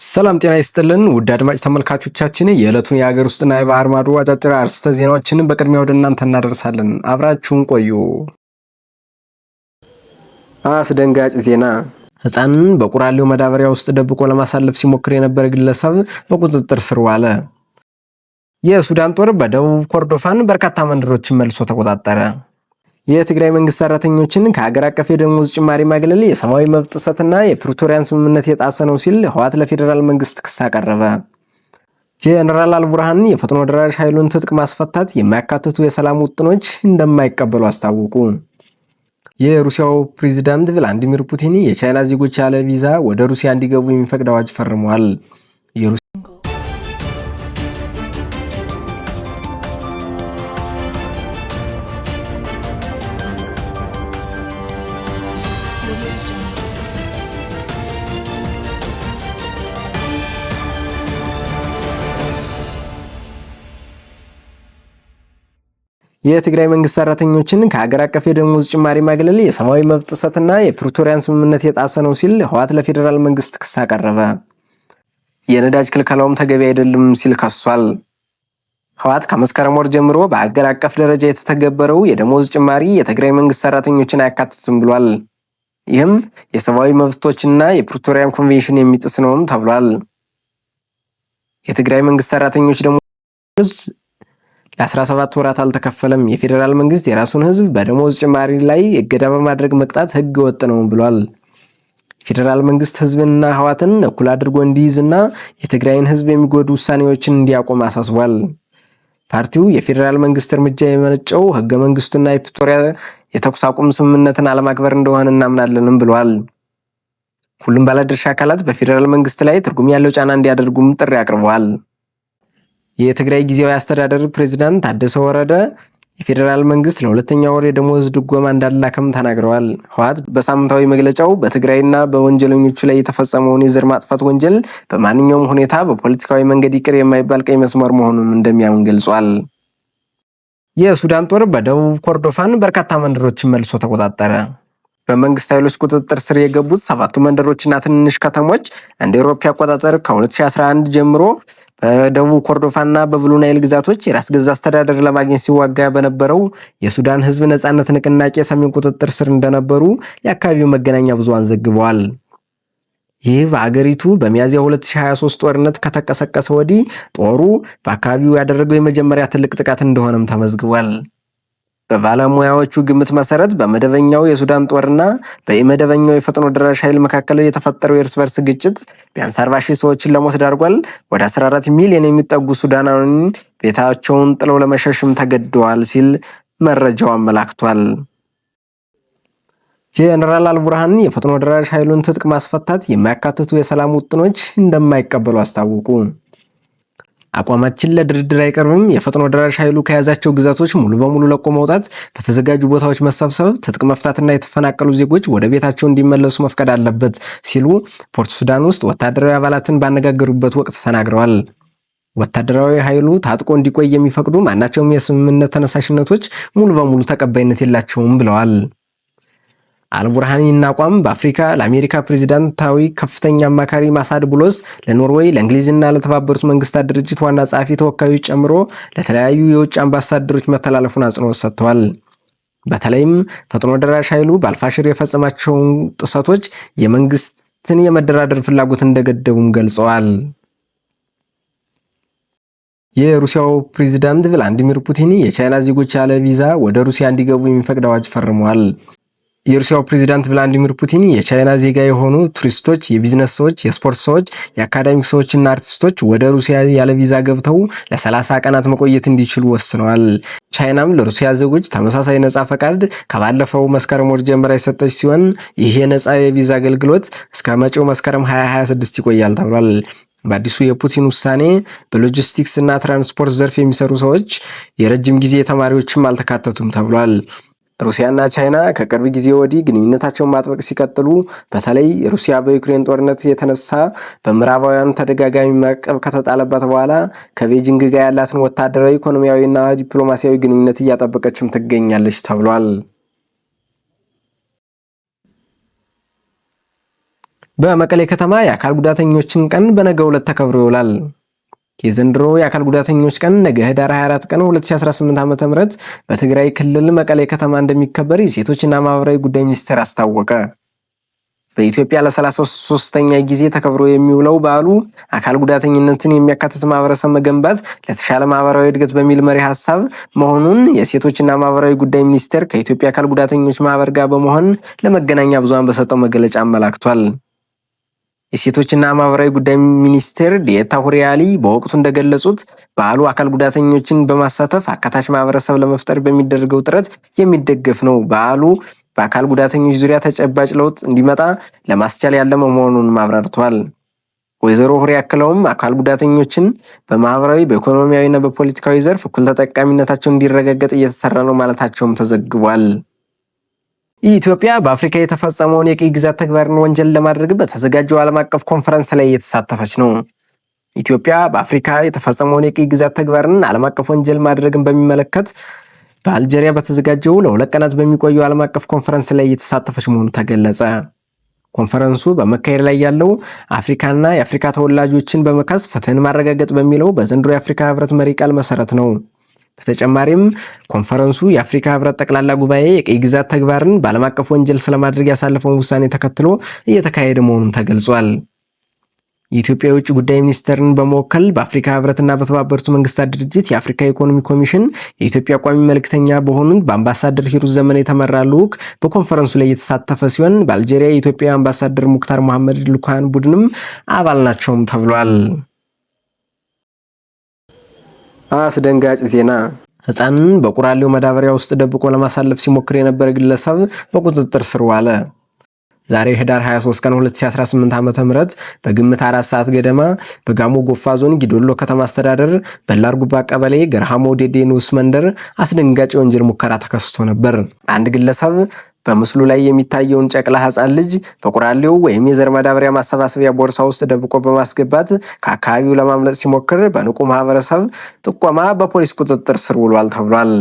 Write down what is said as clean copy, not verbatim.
ሰላም ጤና ይስጥልን ውድ አድማጭ ተመልካቾቻችን የዕለቱን የሀገር ውስጥና የባህር ማዶ አጫጭር አርዕስተ ዜናዎችን በቅድሚያ ወደ እናንተ እናደርሳለን። አብራችሁን ቆዩ። አስደንጋጭ ዜና። ሕፃንን በቁራሌው መዳበሪያ ውስጥ ደብቆ ለማሳለፍ ሲሞክር የነበረ ግለሰብ በቁጥጥር ስር ዋለ። የሱዳን ጦር በደቡብ ኮርዶፋን በርካታ መንደሮችን መልሶ ተቆጣጠረ። የትግራይ መንግስት ሰራተኞችን ከሀገር አቀፍ የደሞዝ ጭማሪ ማግለል የሰብአዊ መብት ጥሰትና የፕሪቶሪያን ስምምነት የጣሰ ነው ሲል ህወሓት ለፌዴራል መንግስት ክስ አቀረበ። ጄኔራል አልቡርሃን የፈጥኖ ደራሽ ኃይሉን ትጥቅ ማስፈታት የማያካትቱ የሰላም ውጥኖች እንደማይቀበሉ አስታወቁ። የሩሲያው ፕሬዝዳንት ቭላዲሚር ፑቲን የቻይና ዜጎች ያለ ቪዛ ወደ ሩሲያ እንዲገቡ የሚፈቅድ አዋጅ ፈርመዋል። የትግራይ መንግስት ሰራተኞችን ከሀገር አቀፍ የደሞዝ ጭማሪ ማግለል የሰብአዊ መብት ጥሰትና የፕሪቶሪያን ስምምነት የጣሰ ነው ሲል ህወሓት ለፌዴራል መንግስት ክስ አቀረበ። የነዳጅ ክልከላውም ተገቢ አይደለም ሲል ከሷል። ህወሓት ከመስከረም ወር ጀምሮ በሀገር አቀፍ ደረጃ የተተገበረው የደሞዝ ጭማሪ የትግራይ መንግስት ሰራተኞችን አያካትትም ብሏል። ይህም የሰብአዊ መብቶችና የፕሪቶሪያን ኮንቬንሽን የሚጥስ ነውም ተብሏል። የትግራይ መንግስት ሰራተኞች ደሞዝ ለ17 ወራት አልተከፈለም። የፌዴራል መንግስት የራሱን ህዝብ በደሞዝ ጭማሪ ላይ እገዳ በማድረግ መቅጣት ህገ ወጥ ነው ብሏል። ፌዴራል መንግስት ህዝብንና ህወሓትን እኩል አድርጎ እንዲይዝና የትግራይን ህዝብ የሚጎዱ ውሳኔዎችን እንዲያቆም አሳስቧል። ፓርቲው የፌዴራል መንግስት እርምጃ የመነጨው ህገ መንግስቱና የፕሪቶሪያ የተኩስ አቁም ስምምነትን አለማክበር እንደሆነ እናምናለንም ብሏል። ሁሉም ባለድርሻ አካላት በፌዴራል መንግስት ላይ ትርጉም ያለው ጫና እንዲያደርጉም ጥሪ አቅርበዋል። የትግራይ ጊዜያዊ አስተዳደር ፕሬዝዳንት ታደሰ ወረደ የፌዴራል መንግስት ለሁለተኛ ወር የደሞዝ ድጎማ እንዳላከም ተናግረዋል። ህወሓት በሳምንታዊ መግለጫው በትግራይና በወንጀለኞቹ ላይ የተፈጸመውን የዘር ማጥፋት ወንጀል በማንኛውም ሁኔታ በፖለቲካዊ መንገድ ይቅር የማይባል ቀይ መስመር መሆኑን እንደሚያምን ገልጿል። የሱዳን ጦር በደቡብ ኮርዶፋን በርካታ መንደሮችን መልሶ ተቆጣጠረ። በመንግስት ኃይሎች ቁጥጥር ስር የገቡት 7 መንደሮችና ትንንሽ ከተሞች እንደ አውሮፓ አቆጣጠር ከ2011 ጀምሮ በደቡብ ኮርዶፋንና በብሉ ናይል ግዛቶች የራስ ገዝ አስተዳደር ለማግኘት ሲዋጋ በነበረው የሱዳን ህዝብ ነጻነት ንቅናቄ ሰሜን ቁጥጥር ስር እንደነበሩ የአካባቢው መገናኛ ብዙሃን ዘግበዋል። ይህ በአገሪቱ በሚያዝያ 2023 ጦርነት ከተቀሰቀሰ ወዲህ ጦሩ በአካባቢው ያደረገው የመጀመሪያ ትልቅ ጥቃት እንደሆነም ተመዝግቧል። በባለሙያዎቹ ግምት መሰረት በመደበኛው የሱዳን ጦርና በኢመደበኛው የፈጥኖ ደራሽ ኃይል መካከል የተፈጠረው የእርስ በርስ ግጭት ቢያንስ 40 ሺህ ሰዎችን ለሞት ዳርጓል። ወደ 14 ሚሊዮን የሚጠጉ ሱዳናውያን ቤታቸውን ጥለው ለመሸሽም ተገደዋል ሲል መረጃው አመላክቷል። ጄኔራል አልቡርሃን የፈጥኖ ደራሽ ኃይሉን ትጥቅ ማስፈታት የማያካትቱ የሰላም ውጥኖች እንደማይቀበሉ አስታወቁ። አቋማችን ለድርድር አይቀርብም፣ የፈጥኖ ደራሽ ኃይሉ ከያዛቸው ግዛቶች ሙሉ በሙሉ ለቆ መውጣት፣ በተዘጋጁ ቦታዎች መሰብሰብ፣ ትጥቅ መፍታትና የተፈናቀሉ ዜጎች ወደ ቤታቸው እንዲመለሱ መፍቀድ አለበት ሲሉ ፖርት ሱዳን ውስጥ ወታደራዊ አባላትን ባነጋገሩበት ወቅት ተናግረዋል። ወታደራዊ ኃይሉ ታጥቆ እንዲቆይ የሚፈቅዱ ማናቸውም የስምምነት ተነሳሽነቶች ሙሉ በሙሉ ተቀባይነት የላቸውም ብለዋል። አልቡርሃኒን አቋም በአፍሪካ ለአሜሪካ ፕሬዝዳንታዊ ከፍተኛ አማካሪ ማሳድ ቡሎስ፣ ለኖርዌይ፣ ለእንግሊዝና ለተባበሩት መንግስታት ድርጅት ዋና ጸሐፊ ተወካዮች ጨምሮ ለተለያዩ የውጭ አምባሳደሮች መተላለፉን አጽንኦት ሰጥተዋል። በተለይም ፈጥኖ ደራሽ ኃይሉ በአልፋሽር የፈጸማቸውን ጥሰቶች የመንግስትን የመደራደር ፍላጎት እንደገደቡም ገልጸዋል። የሩሲያው ፕሬዝዳንት ቭላዲሚር ፑቲን የቻይና ዜጎች ያለ ቪዛ ወደ ሩሲያ እንዲገቡ የሚፈቅድ አዋጅ ፈርመዋል። የሩሲያው ፕሬዝዳንት ቭላዲሚር ፑቲን የቻይና ዜጋ የሆኑ ቱሪስቶች፣ የቢዝነስ ሰዎች፣ የስፖርት ሰዎች፣ የአካዳሚክ ሰዎችና አርቲስቶች ወደ ሩሲያ ያለ ቪዛ ገብተው ለ30 ቀናት መቆየት እንዲችሉ ወስነዋል። ቻይናም ለሩሲያ ዜጎች ተመሳሳይ ነጻ ፈቃድ ከባለፈው መስከረም ወር ጀምራ የሰጠች ሲሆን ይህ ነጻ የቪዛ አገልግሎት እስከ መጪው መስከረም 2026 ይቆያል ተብሏል። በአዲሱ የፑቲን ውሳኔ በሎጂስቲክስ እና ትራንስፖርት ዘርፍ የሚሰሩ ሰዎች፣ የረጅም ጊዜ ተማሪዎችም አልተካተቱም ተብሏል። ሩሲያና ቻይና ከቅርብ ጊዜ ወዲህ ግንኙነታቸውን ማጥበቅ ሲቀጥሉ በተለይ ሩሲያ በዩክሬን ጦርነት የተነሳ በምዕራባውያኑ ተደጋጋሚ ማዕቀብ ከተጣለበት በኋላ ከቤጂንግ ጋር ያላትን ወታደራዊ፣ ኢኮኖሚያዊና ዲፕሎማሲያዊ ግንኙነት እያጠበቀችም ትገኛለች ተብሏል። በመቀሌ ከተማ የአካል ጉዳተኞችን ቀን በነገው ዕለት ተከብሮ ይውላል። የዘንድሮ የአካል ጉዳተኞች ቀን ነገ ህዳር 24 ቀን 2018 ዓ.ም በትግራይ ክልል መቀሌ ከተማ እንደሚከበር የሴቶችና ማህበራዊ ጉዳይ ሚኒስቴር አስታወቀ። በኢትዮጵያ ለ33ኛ ጊዜ ተከብሮ የሚውለው በዓሉ አካል ጉዳተኝነትን የሚያካትት ማህበረሰብ መገንባት ለተሻለ ማህበራዊ እድገት በሚል መሪ ሐሳብ መሆኑን የሴቶችና ማህበራዊ ጉዳይ ሚኒስቴር ከኢትዮጵያ አካል ጉዳተኞች ማህበር ጋር በመሆን ለመገናኛ ብዙሃን በሰጠው መግለጫ አመላክቷል። የሴቶችና ማህበራዊ ጉዳይ ሚኒስቴር ዴኤታ ሁሪያሊ በወቅቱ እንደገለጹት በዓሉ አካል ጉዳተኞችን በማሳተፍ አካታች ማህበረሰብ ለመፍጠር በሚደረገው ጥረት የሚደገፍ ነው። በዓሉ በአካል ጉዳተኞች ዙሪያ ተጨባጭ ለውጥ እንዲመጣ ለማስቻል ያለመ መሆኑን አብራርተዋል። ወይዘሮ ሁሪ አክለውም አካል ጉዳተኞችን በማህበራዊ በኢኮኖሚያዊና በፖለቲካዊ ዘርፍ እኩል ተጠቃሚነታቸው እንዲረጋገጥ እየተሰራ ነው ማለታቸውም ተዘግቧል። ኢትዮጵያ በአፍሪካ የተፈጸመውን የቅኝ ግዛት ተግባርን ወንጀል ለማድረግ በተዘጋጀው ዓለም አቀፍ ኮንፈረንስ ላይ እየተሳተፈች ነው። ኢትዮጵያ በአፍሪካ የተፈጸመውን የቅኝ ግዛት ተግባርን ዓለም አቀፍ ወንጀል ማድረግን በሚመለከት በአልጄሪያ በተዘጋጀው ለ2 ቀናት በሚቆየው ዓለም አቀፍ ኮንፈረንስ ላይ እየተሳተፈች መሆኑ ተገለጸ። ኮንፈረንሱ በመካሄድ ላይ ያለው አፍሪካና የአፍሪካ ተወላጆችን በመካስ ፍትህን ማረጋገጥ በሚለው በዘንድሮ የአፍሪካ ህብረት መሪ ቃል መሰረት ነው። በተጨማሪም ኮንፈረንሱ የአፍሪካ ህብረት ጠቅላላ ጉባኤ የቅኝ ግዛት ተግባርን በዓለም አቀፍ ወንጀል ስለማድረግ ያሳለፈውን ውሳኔ ተከትሎ እየተካሄደ መሆኑን ተገልጿል። የኢትዮጵያ የውጭ ጉዳይ ሚኒስቴርን በመወከል በአፍሪካ ህብረትና በተባበሩት መንግስታት ድርጅት የአፍሪካ ኢኮኖሚ ኮሚሽን የኢትዮጵያ ቋሚ መልእክተኛ በሆኑት በአምባሳደር ሂሩት ዘመነ የተመራ ልዑክ በኮንፈረንሱ ላይ የተሳተፈ ሲሆን በአልጄሪያ የኢትዮጵያ አምባሳደር ሙክታር መሐመድ ልኡካን ቡድንም አባል ናቸውም ተብሏል። አስደንጋጭ ዜና። ህፃንን በቁራሌው መዳበሪያ ውስጥ ደብቆ ለማሳለፍ ሲሞክር የነበረ ግለሰብ በቁጥጥር ስር ዋለ። ዛሬ ህዳር 23 ቀን 2018 ዓ.ም በግምት 4 ሰዓት ገደማ በጋሞ ጎፋ ዞን ጊዶሎ ከተማ አስተዳደር በላርጉባ ቀበሌ ገርሃሞ ዴዴ ንዑስ መንደር አስደንጋጭ የወንጀል ሙከራ ተከስቶ ነበር። አንድ ግለሰብ በምስሉ ላይ የሚታየውን ጨቅላ ህፃን ልጅ በቁራሌው ወይም የዘር ማዳበሪያ ማሰባሰቢያ ቦርሳ ውስጥ ደብቆ በማስገባት ከአካባቢው ለማምለጥ ሲሞክር በንቁ ማህበረሰብ ጥቆማ በፖሊስ ቁጥጥር ስር ውሏል ተብሏል።